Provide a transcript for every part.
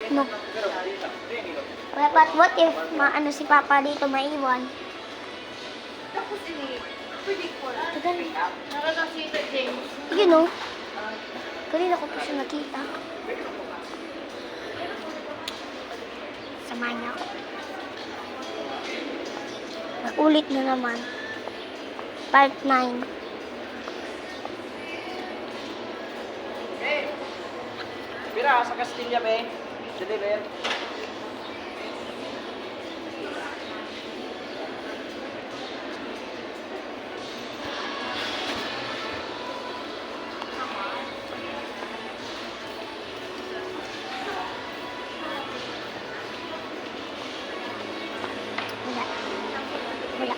No. But what if maano si Papa dito maiwan? Tapos ini, pwede ko lang. Tagal. Naroon si Tita James. You know. Kanina ko pa siya nakita. Samahan niya ako. Ulit na naman. Part 9. Mira, sa Castilla, be. Dali, be. Wala. Wala.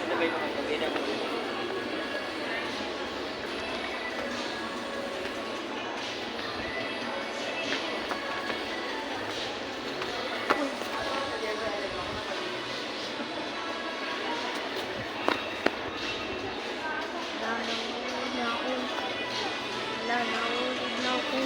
Dali, be. Wala na ako.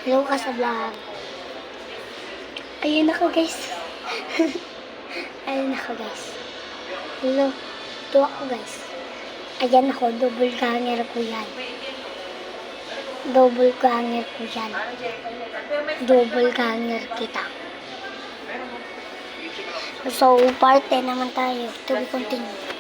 Hello ka sa vlog. Ayun ako guys. Ayun ako guys. Hello. Ito ako guys. Ayan ako. Double ganger ko yan. Double ganger ko yan. Double ganger kita. So, part 10 naman tayo. To be continued.